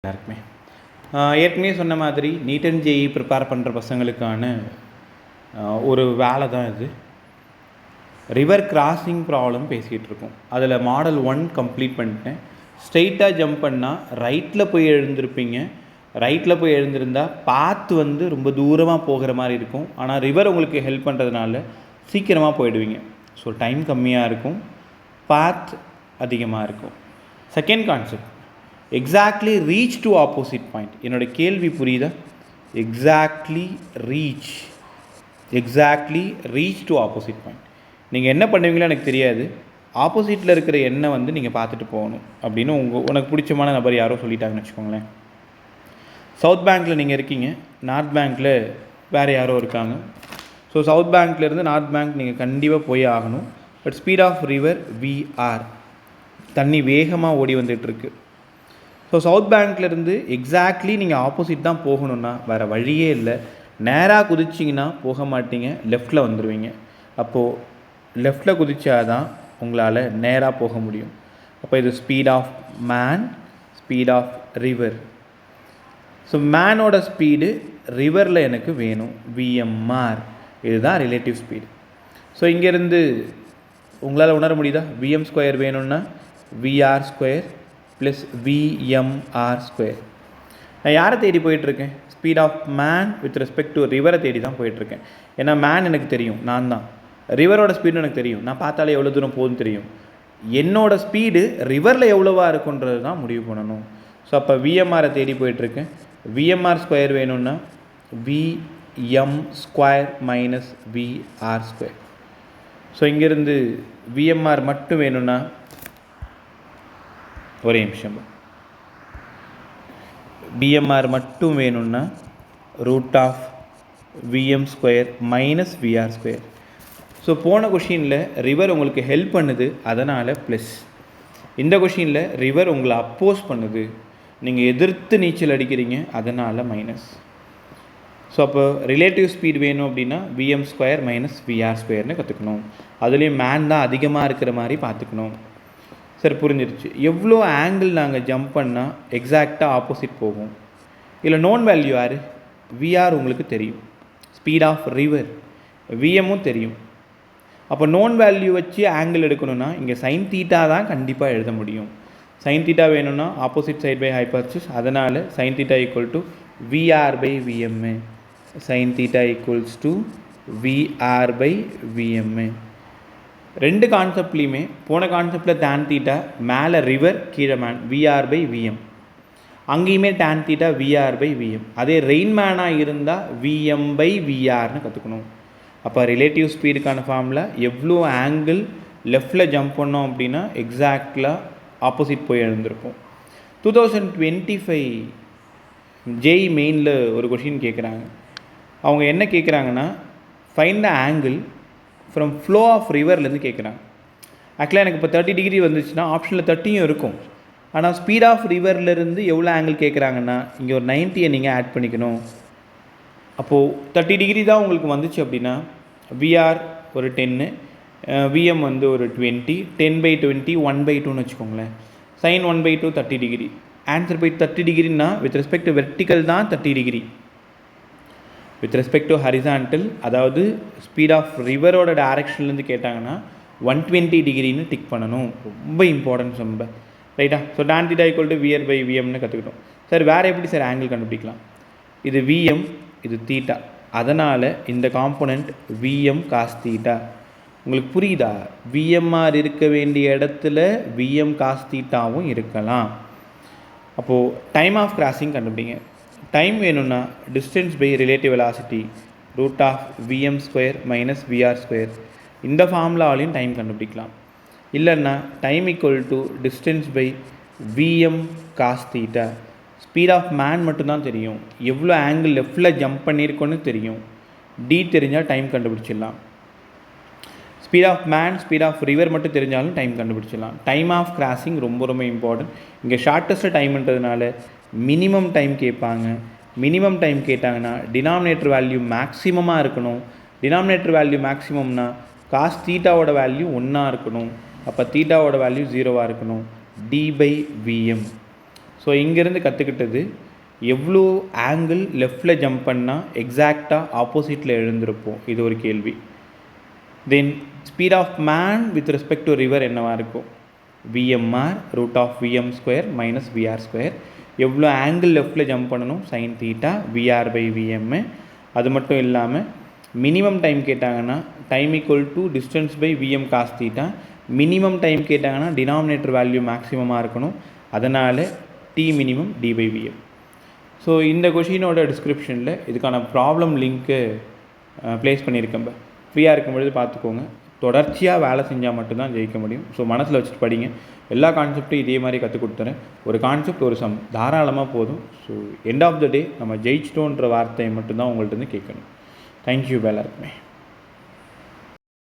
எல்லாருக்குமே ஏற்கனவே சொன்ன மாதிரி நீட் அண்ட் ஜேஇ ப்ரிப்பேர் பண்ணுற பசங்களுக்கான ஒரு வேலை தான் இது. ரிவர் கிராசிங் ப்ராப்ளம் பேசிகிட்டு இருக்கோம். அதில் மாடல் 1 கம்ப்ளீட் பண்ணிட்டேன். ஸ்ட்ரெயிட்டாக ஜம்ப் பண்ணால் ரைட்டில் போய் எழுந்திருப்பீங்க. ரைட்டில் போய் எழுந்திருந்தால் பாத் ரொம்ப தூரமாக போகிற மாதிரி இருக்கும். ஆனால் ரிவர் உங்களுக்கு ஹெல்ப் பண்ணுறதுனால சீக்கிரமாக போயிடுவீங்க. ஸோ டைம் கம்மியாக இருக்கும், பாத் அதிகமாக இருக்கும். Second concept, exactly reach to opposite point. என்னோடய கேள்வி புரியுதா? Exactly reach to opposite point. நீங்கள் என்ன பண்ணுவீங்களோ எனக்கு தெரியாது. ஆப்போசிட்டில் இருக்கிற எண்ணை நீங்கள் பார்த்துட்டு போகணும் அப்படின்னு உனக்கு பிடிச்சமான நபர் யாரோ சொல்லிட்டாங்கன்னு வச்சுக்கோங்களேன். சவுத் பேங்க்கில் நீங்கள் இருக்கீங்க, நார்த் பேங்க்கில் வேறு யாரோ இருக்காங்க. ஸோ சவுத் பேங்க்லேருந்து நார்த் பேங்க் நீங்கள் கண்டிப்பாக போய் ஆகணும். But speed of river VR, தண்ணி வேகமாக ஓடி வந்துட்டுருக்கு. ஸோ சவுத் பேங்க்லேருந்து எக்ஸாக்ட்லி நீங்கள் ஆப்போசிட் தான் போகணுன்னா வேறு வழியே இல்லை. நேராக குதிச்சிங்கன்னா போக மாட்டீங்க, லெஃப்டில் வந்துடுவீங்க. அப்போது லெஃப்டில் குதிச்சாதான் உங்களால் நேராக போக முடியும். அப்போ இது speed of man, speed of river. So மேனோட ஸ்பீடு ரிவரில் எனக்கு வேணும், விஎம்ஆர். இதுதான் ரிலேட்டிவ் ஸ்பீடு. ஸோ இங்கேருந்து உங்களால் உணர முடியுதா? விஎம் ஸ்கொயர் வேணும்னா VR square plus VMR square. நான் யாரை தேடி போயிட்டுருக்கேன்? Speed of man with respect to ரிவரை தேடி தான் போயிட்டுருக்கேன். ஏன்னா மேன் எனக்கு தெரியும், நான் தான். ரிவரோட ஸ்பீடு எனக்கு தெரியும், நான் பார்த்தாலே எவ்வளோ தூரம் போகுதுன்னு தெரியும். என்னோடய ஸ்பீடு ரிவரில் எவ்வளோவா இருக்குன்றது தான் முடிவு பண்ணணும். ஸோ அப்போ விஎம்ஆரை தேடி போயிட்டுருக்கேன். விஎம்ஆர் ஸ்கொயர் வேணும்னா VM square minus VR square. So இங்கேருந்து விஎம்ஆர் மட்டும் வேணும்னா ஒரே நிமிஷம், பிஎம்ஆர் மட்டும் வேணும்னா root of VM square minus VR square. So போன கொஷினில் ரிவர் உங்களுக்கு ஹெல்ப் பண்ணுது, அதனால் ப்ளஸ். இந்த கொஷினில் ரிவர் உங்களை அப்போஸ் பண்ணுது, நீங்கள் எதிர்த்து நீச்சல் அடிக்கிறீங்க, அதனால் மைனஸ். ஸோ அப்போ ரிலேட்டிவ் ஸ்பீட் வேணும் அப்படின்னா விஎம் ஸ்கொயர் மைனஸ் விஆர் ஸ்கொயர்னு கற்றுக்கணும். அதுலேயும் மேன் தான் அதிகமாக இருக்கிற மாதிரி பார்த்துக்கணும். சரி, புரிஞ்சிருச்சு. எவ்வளோ ஆங்கிள் நாங்கள் ஜம்ப் பண்ணால் எக்ஸாக்டாக ஆப்போசிட் போகும்? இல்லை நோன் வேல்யூ யார்? விஆர் உங்களுக்கு தெரியும், ஸ்பீட் ஆஃப் ரிவர் விஎம்மும் தெரியும். அப்போ நோன் வேல்யூ வச்சு ஆங்கிள் எடுக்கணும்னா இங்கே சைன் தீட்டா தான் கண்டிப்பாக எழுத முடியும். சைன் தீட்டா வேணும்னா ஆப்போசிட் சைட் பை ஹைபர்சஸ், அதனால் sine theta equal to VR by VM. Sine theta equals to VR by VM. ரெண்டு கான்செப்ட்லேயுமே போன கான்செப்டில் டேன் தீட்டா மேலே ரிவர், கீழே மேன், விஆர் பை விஎம். அங்கேயுமே tan theta VR by VM. அதே ரெயின் மேனாக இருந்தால் விஎம் பை விஆர்னு கற்றுக்கணும். அப்போ ரிலேட்டிவ் ஸ்பீடுக்கான ஃபார்மில் எவ்வளோ ஆங்கிள் லெஃப்டில் ஜம்ப் பண்ணோம் அப்படின்னா எக்ஸாக்டாக ஆப்போசிட் போய் எழுந்திருப்போம். 2025 ஜேஇ மெயினில் ஒரு கொஷின் கேட்குறாங்க. அவங்க என்ன கேட்குறாங்கன்னா, find the angle from flow of ரிவர்லேருந்து கேட்குறாங்க. ஆக்சுவலாக எனக்கு இப்போ 30 டிகிரி வந்துச்சுன்னா ஆப்ஷனில் 30யும் இருக்கும். ஆனால் ஸ்பீட் ஆஃப் ரிவர்லேருந்து எவ்வளோ ஆங்கிள் கேட்குறாங்கன்னா இங்கே ஒரு 90 நீங்கள் ஆட் பண்ணிக்கணும். அப்போது 30 டிகிரி தான் உங்களுக்கு வந்துச்சு அப்படின்னா விஆர் ஒரு 10, விஎம் ஒரு 20, 10/20 1/2ன்னு வச்சுக்கோங்களேன். சைன் 1/2 30 டிகிரி. ஆன்சர் பை 30 டிகிரின்னா வித் ரெஸ்பெக்ட் டு வெர்டிக்கல் தான் 30 degree. With respect to horizontal, அதாவது ஸ்பீட் ஆஃப் ரிவரோட டைரக்ஷன்லேருந்து கேட்டாங்கன்னா 120 டிகிரின்னு டிக் பண்ணணும். ரொம்ப இம்பார்ட்டன்ஸ் ரொம்ப, ரைட்டா? So tan theta equal to VR by விஎம்னு கற்றுக்கிட்டோம். சார் வேறு எப்படி சார் ஆங்கிள் கண்டுபிடிக்கலாம்? இது விஎம், இது தீட்டா, அதனால் இந்த காம்போனண்ட் விஎம் காஸ் தீட்டா. உங்களுக்கு புரியுதா? விஎம்ஆர் இருக்க வேண்டிய இடத்துல விஎம் காஸ் தீட்டாவும் இருக்கலாம். அப்போது டைம் ஆஃப் கிராசிங் கண்டுபிடிங்க. டைம் வேணும்னா distance by relative velocity root of VM square minus VR square. இந்த ஃபார்முலாவிலையும் டைம் கண்டுபிடிக்கலாம். இல்லைன்னா time equal to distance by VM cos theta. Speed of man மட்டும்தான் தெரியும், எவ்வளோ ஆங்கிள் லெஃப்டில் ஜம்ப் பண்ணியிருக்கோன்னு தெரியும். டி தெரிஞ்சால் டைம் கண்டுபிடிச்சிடலாம். Speed of man, speed of river மட்டும் தெரிஞ்சாலும் டைம் கண்டுபிடிச்சிடலாம். டைம் ஆஃப் கிராசிங் ரொம்ப ரொம்ப இம்பார்ட்டன்ட். இங்கே ஷார்ட்டஸ்ட் டைம்ன்றதுனால மினிமம் டைம் கேட்பாங்க. மினிமம் டைம் கேட்டாங்கன்னா டினாமினேட்டர் வேல்யூ மேக்ஸிமமாக இருக்கணும். டினாமினேட்டர் வேல்யூ மேக்ஸிமம்னா காஸ் தீட்டாவோட வேல்யூ 1 இருக்கணும். அப்போ தீட்டாவோட வேல்யூ 0 இருக்கணும். D by VM. ஸோ இங்கேருந்து கற்றுக்கிட்டது எவ்வளோ ஆங்கிள் லெஃப்டில் ஜம்ப் பண்ணால் எக்ஸாக்டாக ஆப்போசிட்டில் எழுந்திருப்போம், இது ஒரு கேள்வி. Then speed of man with respect to river என்னவாக இருக்கும்? VMR root of VM square minus VR square. எவ்வளோ ஆங்கிள் லெஃப்டில் ஜம்ப் பண்ணணும்? Sine theta VR by VM. அது மட்டும் இல்லாமல் மினிமம் டைம் கேட்டாங்கன்னா time equal to distance by VM cos theta. Minimum time கேட்டாங்கன்னா டினாமினேட்டர் வேல்யூ மேக்ஸிமமாக இருக்கணும், அதனால் T minimum T by VM. So இந்த கொஷினோட டிஸ்கிரிப்ஷனில் இதுக்கான ப்ராப்ளம் லிங்க்கு ப்ளேஸ் பண்ணியிருக்கேன். ஃப்ரீயாக இருக்கும்பொழுது பார்த்துக்கோங்க. தொடர்ச்சியாக வேலை செஞ்சால் மட்டும்தான் ஜெயிக்க முடியும். ஸோ மனசில் வச்சுட்டு படிங்க. எல்லா கான்செப்ட்டும் இதே மாதிரி கற்றுக் கொடுத்துறேன். ஒரு கான்செப்ட் ஒரு சம் தாராளமாக போதும். ஸோ எண்ட் ஆஃப் த டே நம்ம ஜெயிச்சிட்டோன்ற வார்த்தையை மட்டும்தான் உங்கள்கிட்ட கேட்கணும். தேங்க்யூ எல்லாருக்குமே.